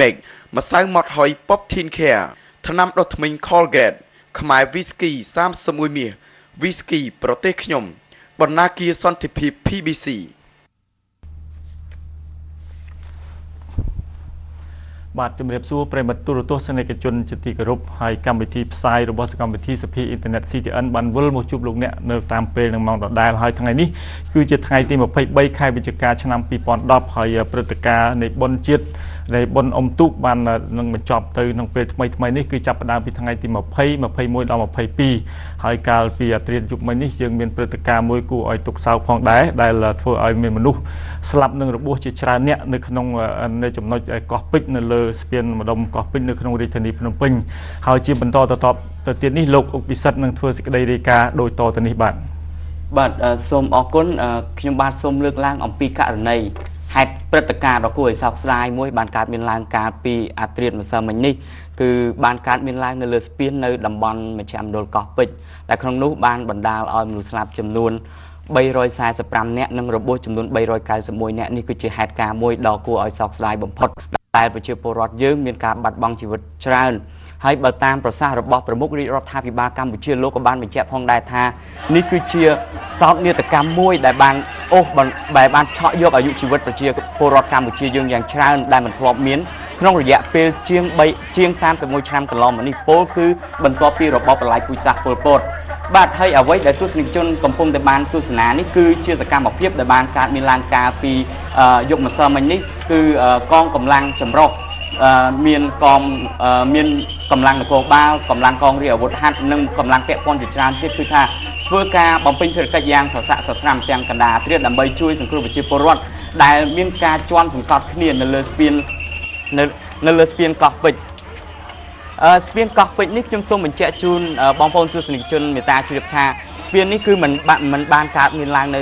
Meg ម្សៅម៉ត់ហុយ Poptin Care ថ្នាំដុសធ្មេញ Colgate ខ្មែរ Whisky 31 មាស Whisky ប្រទេសខ្ញុំបណ្ណាគារសន្តិភាព PBC បាទជំរាបសួរប្រិមត្តទូរទស្សនិកជនជាទីគោរពហើយកម្មវិធីផ្សាយរបស់សកម្មវិធីសភាអ៊ីនធឺណិត CTN បានវិលមកជួបលោកអ្នកនៅតាមពេលនឹងម៉ោងដដែលហើយថ្ងៃនេះគឺជាថ្ងៃទី23ខែវិច្ឆិកាឆ្នាំ2010ហើយព្រឹត្តិការណ៍នៃបុណ្យជាតិនៃបុណ្យអុំទូកបាននឹងបញ្ចប់ទៅក្នុងពេលថ្មីនេះគឺចាប់ផ្ដើមពីថ្ងៃទី20 21ដល់22ហើយកាលពីអាត្រៀតយប់មិញនេះយើងមានព្រឹត្តិការណ៍មួយគួរឲ្យទុកសោកផងដែរដែលធ្វើឲ្យមានមនុស្សស្លាប់និងរបួសជាច្រើនអ្នកនៅក្នុងនៅចំណុចកោះពេជ្រនៅលើស្ពានម្ដុំកោះពេជ្រនៅក្នុងរាជធានីភ្នំពេញហើយជាបន្តទៅទៀតនេះលោកអុកពិសិដ្ឋនឹងធ្វើសេចក្តីរាយការណ៍ដូចតទៅនេះបាទសូមអរគុណខ្ញុំបាទសូមលើកឡើងអំពីករណីហេតុព្រឹត្តិការណ៍ដ៏គួរឲ្យសោកស្ដាយមួយបានកើតមានឡើងកាលពីអាត្រៀតម្សិលមិញនេះគឺបានកើតមានឡើងនៅលើស្ពាននៅតំបន់មជ្ឈមណ្ឌលកោះពេជ្រដែលក្នុងនោះបានបណ្ដាលឲ្យមនុស្សស្លាប់ចំនួន345នាក់និងរបួសចំនួន391នាក់នេះគឺជាហេតុការណ៍មួយដ៏គួរឲ្យសោកស្ដាយបំផុតដែលប្រជាពលរដ្ឋយើងមានការបាត់បង់ជីវិតច្រើនហើយបើតាមប្រសាសន៍របស់ប្រមុខរាជរដ្ឋាភិបាលកម្ពុជាលោកក៏បានបញ្ជាក់ផងដែរថានេះគឺជាសោកនាដកម្មមួយដែលបានឆក់យកអាយុជីវិតប្រជាពលរដ្ឋកម្ពុជាយើងយ៉ាងច្រើនដែលមិនធ្លាប់មានក្នុងរយៈពេលជាង31ឆ្នាំកន្លងមកនេះពលគឺបន្ទាប់ពីរបបប្រល័យពូជសាសន៍ប៉ុលពតបាទហើយអ្វីដែលទស្សនិកជនកំពុងតែបានទស្សនានេះគឺជាសកម្មភាពដែលបានកើតមានឡើងកាលពីយប់ម្សិលមិញនេះគឺកងកម្លាំងចម្រុះមានកម្លាំងនគរបាលកម្លាំងកងរាជអាវុធហត្ថនិងកម្លាំងពាក់ព័ន្ធជាច្រើនទៀតគឺថាធ្វើការបំពេញភារកិច្ចយ៉ាងសស្រាក់សស្រាំទាំងកណ្ដាលអាត្រៀតដើម្បីជួយសង្គ្រោះប្រជាពលរដ្ឋដែលមានការជន់សង្កត់គ្នានៅលើស្ពានកោះពេជ្រស្ពានកោះពេជ្រនេះខ្ញុំសូមបញ្ជាក់ជូនបងប្អូនទស្សនិកជនមេត្តាជ្រាបថាស្ពាននេះគឺមិនបានកើតមានឡើងនៅ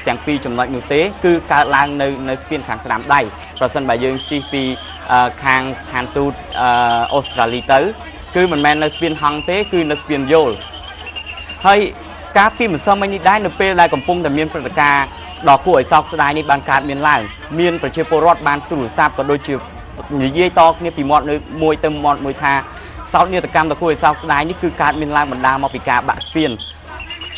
ទាំងពីរចំណុចនោះទេគឺកើតឡើងនៅស្ពានខាងស្ដាំដៃប្រសិនបើយើងជិះពីខាងស្ថានទូតអូស្ត្រាលីទៅគឺមិនមែននៅស្ពានហង្សទេគឺនៅស្ពានយល់ហើយកាលពីម្សិលមិញនេះដែរនៅពេលដែលកំពុងតែមានព្រឹត្តិការណ៍ដ៏គួរឲ្យសោកស្ដាយនេះបានកើតមានឡើងមានប្រជាពលរដ្ឋបានទូរស័ព្ទក៏ដូចជានិយាយតគ្នាពីមាត់មួយទៅមាត់មួយថាសោកនាដកម្មដ៏គួរឲ្យសោកស្ដាយនេះគឺកើតមានឡើងបណ្ដាលមកពីការបាក់ស្ពាន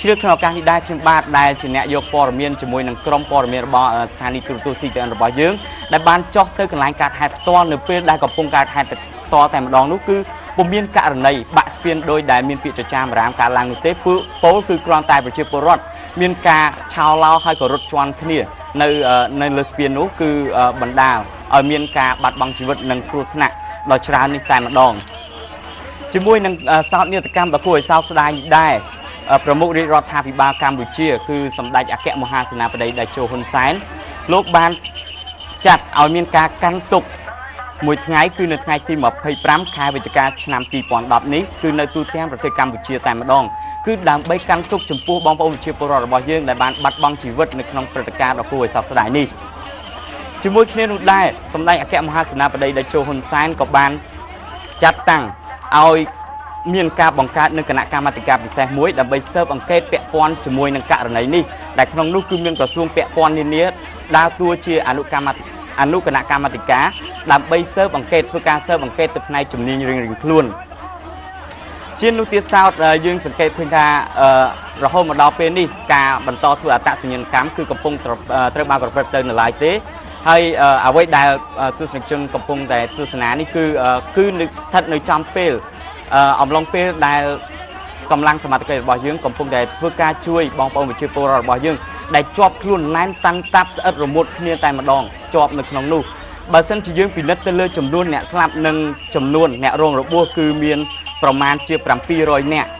ជ្រាបក្នុងឱកាសនេះដែរខ្ញុំបាទដែលជាអ្នកយកព័ត៌មានជាមួយនឹងក្រុមព័ត៌មានរបស់ស្ថានីយទូរទស្សន៍ CTN របស់យើងដែលបានចុះទៅកន្លែងកើតហេតុផ្ទាល់នៅពេលដែលកំពុងកើតហេតុផ្ទាល់តែម្ដងនោះគឺពុំមានករណីបាក់ស្ពានដោយដែលមានពាក្យចចាមរាមកើតឡើងនោះទេពលគឺគ្រាន់តែប្រជាពលរដ្ឋមានការឆោឡោហើយក៏រត់ជន់គ្នានៅលើស្ពាននោះគឺបណ្ដាលឲ្យមានការបាត់បង់ជីវិតនិងគ្រោះថ្នាក់ដ៏ច្រើននេះតែម្ដងជាមួយនឹងសោកនាដកម្មដ៏គួរឲ្យសោកស្ដាយនេះដែរប្រមុខរាជរដ្ឋាភិបាលកម្ពុជាគឺសម្ដេចអគ្គមហាសេនាបតីតេជោហ៊ុនសែនលោកបានចាត់ឲ្យមានការកាន់ទុកមួយថ្ងៃគឺនៅថ្ងៃទី25ខែវិច្ឆិកាឆ្នាំ2010នេះគឺនៅទូទាំងប្រទេសកម្ពុជាតែម្ដងគឺដើម្បីកាន់ទុកចំពោះបងប្អូនប្រជាពលរដ្ឋរបស់យើងដែលបានបាត់បង់ជីវិតនៅក្នុងព្រឹត្តិការណ៍ដ៏គួរឲ្យសោកស្ដាយនេះជាមួយគ្នានោះដែរសម្ដេចអគ្គមហាសេនាបតីតេជោហ៊ុនសែនក៏បានចាត់តាំងឲ្យមានការបង្កើតនៅគណៈកម្មាធិការពិសេសមួយដើម្បីស៊ើបអង្កេតពាក់ព័ន្ធជាមួយនឹងករណីនេះដែលក្នុងនោះគឺមានក្រសួងពាក់ព័ន្ធនានាដើរតួជាអនុគណៈកម្មាធិការដើម្បីស៊ើបអង្កេតធ្វើការស៊ើបអង្កេតទៅផ្នែកជំនាញរៀងៗខ្លួនជានោះទៀតសោតយើងសង្កេតឃើញថារហូតមកដល់ពេលនេះការបន្តធ្វើអត្តសញ្ញាណកម្មគឺកំពុងត្រូវបានប្រព្រឹត្តទៅនៅឡើយទេហើយអ្វីដែលទស្សនិកជនកំពុងតែទស្សនានេះគឺនៅស្ថិតនៅចំពេលអំឡុងពេលដែលកម្លាំងសមត្ថកិច្ចរបស់យើងកំពុងតែធ្វើការជួយបងប្អូនប្រជាពលរដ្ឋរបស់យើងដែលជាប់ខ្លួនណែនតាន់តាប់ស្អិតរមុតគ្នាតែម្ដងជាប់នៅក្នុងនោះបើសិនជាយើងពិនិត្យទៅលើចំនួនអ្នកស្លាប់និងចំនួនអ្នករងរបួសគឺមានប្រមាណជា700នាក់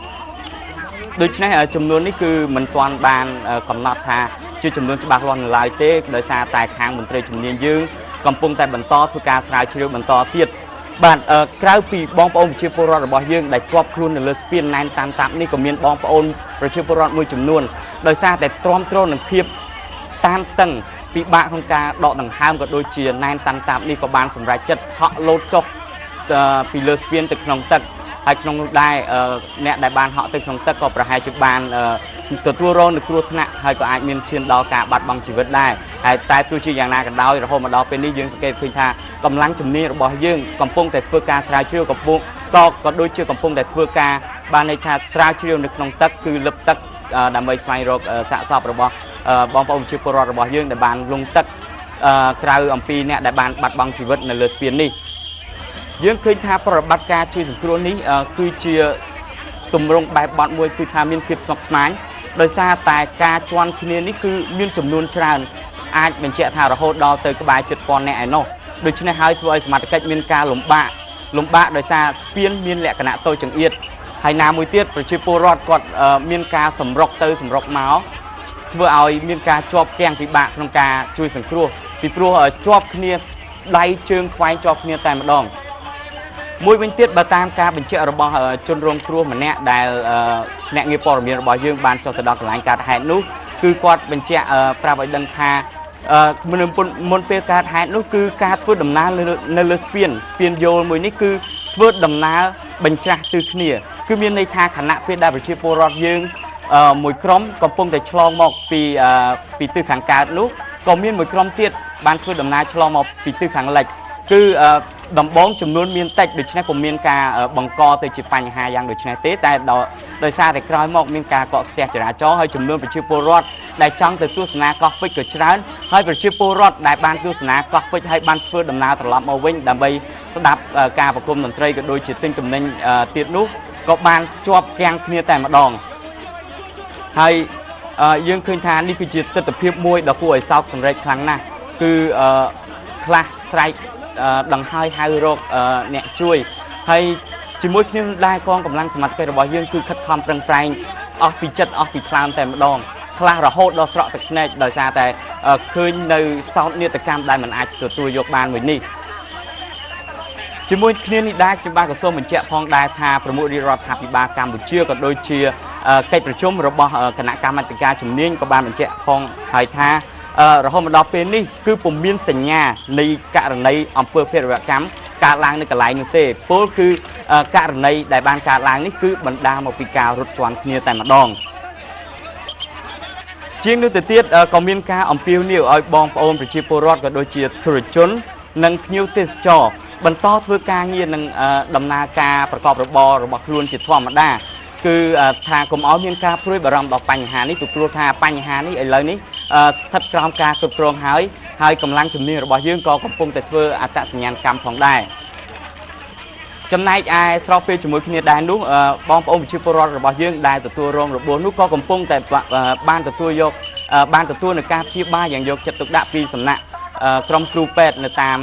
ដូច្នេះចំនួននេះគឺមិនទាន់បានកំណត់ថាជាចំនួនច្បាស់លាស់នៅឡើយទេដោយសារតែខាងមន្ត្រីជំនាញយើងកំពុងតែបន្តធ្វើការស្រាវជ្រាវបន្តទៀតបាទក្រៅពីបងប្អូនប្រជាពលរដ្ឋរបស់យើងដែលជាប់ខ្លួននៅលើស្ពានណែនតាមតាប់នេះក៏មានបងប្អូនប្រជាពលរដ្ឋមួយចំនួនដោយសារតែទ្រាំទ្រនឹងភាពតានតឹងពិបាកក្នុងការដកដង្ហើមក៏ដូចជាណែនតាមតាប់នេះក៏បានសម្រេចចិត្តហក់លោតចុះពីលើស្ពានទៅក្នុងទឹក ហើយក្នុងនោះដែរអ្នកដែលបានហក់ទៅក្នុងទឹកក៏ប្រហែលជាបានទទួលរងនូវគ្រោះថ្នាក់ហើយក៏អាចមានឈានដល់ការបាត់បង់ជីវិតដែរហើយតែទោះជាយ៉ាងណាក៏ដោយរហូតមកដល់ពេលនេះយើងសង្កេតឃើញថាកម្លាំងជំនាញរបស់យើងកំពុងតែធ្វើការស្រាវជ្រាវក៏ដូចជាកំពុងតែធ្វើការបានន័យថាស្រាវជ្រាវនៅក្នុងទឹកគឺលឹបទឹកដើម្បីស្វែងរកសាកសពរបស់បងប្អូនប្រជាពលរដ្ឋរបស់យើងដែលបានលង់ទឹកក្រៅអំពីអ្នកដែលបានបាត់បង់ជីវិតនៅលើស្ពាននេះយើងឃើញថាប្រតិបត្តិការជួយសង្គ្រោះនេះគឺជាទម្រង់បែបបទមួយគឺថាមានភាពស្មុគស្មាញដោយសារតែការជន់គ្នានេះគឺមានចំនួនច្រើនអាចបញ្ជាក់ថារហូតដល់ទៅក្បែរ7,000នាក់ឯណោះដូច្នេះហើយធ្វើឲ្យសមត្ថកិច្ចមានការលំបាកដោយសារស្ពានមានលក្ខណៈតូចចង្អៀតហើយណាមួយទៀតប្រជាពលរដ្ឋគាត់មានការសម្រុកទៅសម្រុកមកធ្វើឲ្យមានការជាប់គាំងពិបាកក្នុងការជួយសង្គ្រោះពីព្រោះជាប់គ្នាដៃជើងខ្វែងជាប់គ្នាតែម្ដងមួយវិញទៀតបើតាមការបញ្ជាក់របស់ជនរងគ្រោះម្នាក់ដែលអ្នកងារព័ត៌មានរបស់យើងបានចុះទៅដល់កន្លែងកើតហេតុនោះគឺគាត់បញ្ជាក់ប្រាប់ឲ្យដឹងថាមុនពេលកើតហេតុនោះគឺការធ្វើដំណើរនៅលើស្ពានយល់មួយនេះគឺធ្វើដំណើរបញ្ច្រាស់ទិសគ្នាគឺមានន័យថាខណៈពេលដែលប្រជាពលរដ្ឋយើងមួយក្រុមកំពុងតែឆ្លងមកពីទិសខាងកើតនោះក៏មានមួយក្រុមទៀតបានធ្វើដំណើរឆ្លងមកពីទិសខាងលិចគឺដំបងចំនួនមានតិចដូច្នេះក៏មានការបង្កទៅជាបញ្ហាយ៉ាងដូចនេះទេតែដោយសារតែក្រោយមកមានការកកស្ទះចរាចរណ៍ហើយចំនួនប្រជាពលរដ្ឋដែលចង់ទៅទស្សនាកោះពេជ្រក៏ច្រើនហើយប្រជាពលរដ្ឋដែលបានទស្សនាកោះពេជ្រហើយបានធ្វើដំណើរត្រឡប់មកវិញដើម្បីស្ដាប់ការប្រគំតន្ត្រីក៏ដូចជាទិញទំនិញទៀតនោះក៏បានជាប់គាំងគ្នាតែម្ដងហើយយើងឃើញថានេះគឺជាទស្សនវិជ្ជាមួយដ៏គួរឲ្យសោកសម្រេចខ្លាំងណាស់គឺខ្លះស្រែកដង្ហើយហៅរកអ្នកជួយហើយជាមួយគ្នាដែរកងកម្លាំងសមត្ថកិច្ចរបស់យើងគឺខិតខំប្រឹងប្រែងអស់ពីចិត្តអស់ពីថ្លើមតែម្ដងខ្លះរហូតដល់ស្រក់ទឹកភ្នែកដោយសារតែឃើញនៅសោកនាដកម្មដែលមិនអាចទទួលយកបានមួយនេះជាមួយគ្នានេះដែរខ្ញុំបានក៏សូមបញ្ជាក់ផងដែរថាប្រមុខរាជរដ្ឋាភិបាលកម្ពុជាក៏ដូចជាកិច្ចប្រជុំរបស់គណៈកម្មាធិការជំនាញក៏បានបញ្ជាក់ផងហើយថារហូតមកដល់ពេលនេះគឺពុំមានសញ្ញានៃករណីអំពើភេរវកម្មកើតឡើងនៅកន្លែងនោះទេពលគឺករណីដែលបានកើតឡើងនេះគឺបណ្ដាលមកពីការរត់ជន់គ្នាតែម្ដងជាងនោះទៅទៀតក៏មានការអំពាវនាវឲ្យបងប្អូនប្រជាពលរដ្ឋក៏ដូចជាធុរជននិងភ្ញៀវទេសចរបន្តធ្វើការងារនឹងដំណើរការប្រកបរបររបស់ខ្លួនជាធម្មតាគឺថាកុំឲ្យមានការព្រួយបារម្ភដល់បញ្ហានេះពីព្រោះថាបញ្ហានេះឥឡូវនេះស្ថិតក្រោមការគ្រប់គ្រងហើយកម្លាំងជំនាញរបស់យើងក៏កំពុងតែធ្វើអត្តសញ្ញាណកម្មផងដែរចំណែកឯស្របពេលជាមួយគ្នាដែរនោះបងប្អូនប្រជាពលរដ្ឋរបស់យើងដែលទទួលរងរបួសនោះក៏កំពុងតែបានទទួលនៅការព្យាបាលយ៉ាងយកចិត្តទុកដាក់ពីសំណាក់ក្រុមគ្រូពេទ្យនៅតាម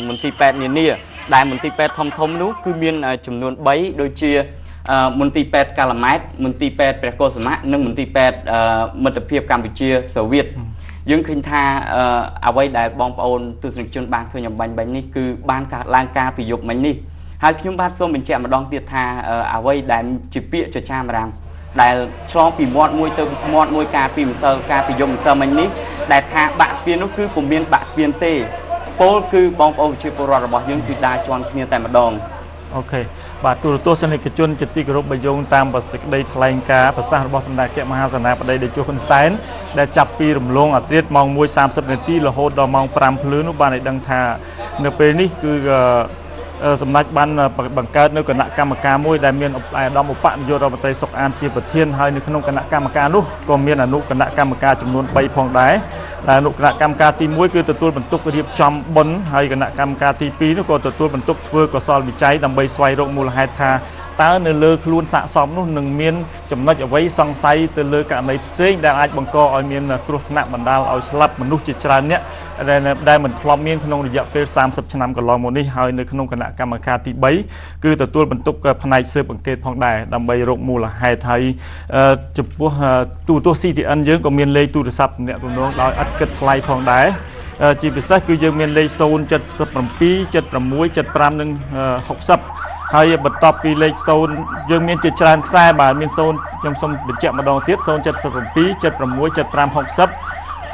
មន្ទីរពេទ្យនានាដែលមន្ទីរពេទ្យធំនោះគឺមានចំនួន3ដូចជាមន្ទីរពេទ្យកាឡាម៉ែតមន្ទីរពេទ្យព្រះកុសមានិងមន្ទីរពេទ្យមិត្តភាពកម្ពុជាសូវៀតយើងឃើញថាអ្វីដែលបងប្អូនទស្សនិកជនបានឃើញអំបញ្ញបាញ់នេះគឺបានកើតឡើងការពីយប់មិញនេះហើយខ្ញុំបាទសូមបញ្ជាក់ម្ដងទៀតថាអ្វីដែលជាពាក្យចចាមរាមដែលឆ្លងពីមាត់មួយទៅមាត់មួយការពីម្សិលការពីយប់ម្សិលមិញនេះដែលថាបាក់ស្ពាននោះគឺពុំមានបាក់ស្ពានទេពលគឺបងប្អូនប្រជាពលរដ្ឋរបស់យើងគឺដើរជន់គ្នាតែម្ដងអូខេបាទទូរទស្សនិកជនជាទីគោរពបញ្យងតាមសេចក្តីថ្លែងការណ៍ប្រសាសន៍របស់សម្ដេចអគ្គមហាសេនាបតីតេជោហ៊ុនសែនដែលចាប់ពីរំលងអត្រាម៉ោង 1:30 នាទីរហូតដល់ម៉ោង 5 ភ្លឺនោះបានឲ្យដឹងថានៅពេលនេះគឺសម្ដេចបានបង្កើតនៅគណៈកម្មការមួយដែលមានអាដាមឧបនាយករដ្ឋមន្ត្រីសុកអានជាប្រធានហើយនៅក្នុងគណៈកម្មការនោះក៏មានអនុគណៈកម្មការចំនួន3ផងដែរដែលអនុគណៈកម្មការទី1គឺទទួលបន្ទុករៀបចំបុណ្យហើយគណៈកម្មការទី2នោះក៏ទទួលបន្ទុកធ្វើកុសលវិច័យដើម្បីស្វែងរកមូលហេតុថាតើនៅលើខ្លួនសាកសមនោះនឹងមានចំណុចអ្វីសង្ស័យទៅលើករណីផ្សេងដែលអាចបង្កឲ្យមានគ្រោះថ្នាក់បណ្ដាលឲ្យស្លាប់មនុស្សជាច្រើនអ្នកដែលមិនធ្លាប់មានក្នុងរយៈពេល30ឆ្នាំកន្លងមកនេះហើយនៅក្នុងគណៈកម្មការទី3គឺទទួលបន្ទុកផ្នែកស៊ើបអង្កេតផងដែរដើម្បីរកមូលហេតុហើយចំពោះទូរទស្សន៍ CTN យើងក៏មានលេខទូរស័ព្ទអ្នកទំនងដោយឥតគិតថ្លៃផងដែរជាពិសេសគឺយើងមានលេខ077 76 75និង60ហើយបន្ទាប់ពីលេខ0យើងមានជាច្រើនខ្សែបាទមាន0ខ្ញុំសូមបញ្ជាក់ម្ដងទៀត077 76 75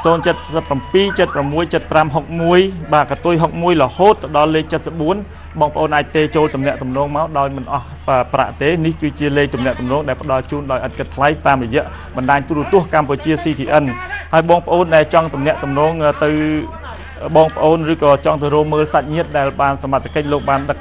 60 បាទកតុយ61រហូតដល់លេខ74បងប្អូនអាចទេចូលទំនាក់ទំនងមកដោយមិនអស់ប្រាក់ទេនេះគឺជាលេខទំនាក់ទំនងដែលផ្ដល់ជូនដោយឥតគិតថ្លៃតាមរយៈបណ្ដាញទូរទស្សន៍កម្ពុជា CTN ហើយបងប្អូនដែលចង់ទំនាក់ទំនងទៅបងប្អូនឬក៏ចង់ទៅរកមើលសាច់ញាតិដែលបានសមត្ថកិច្ចលោកបានដឹក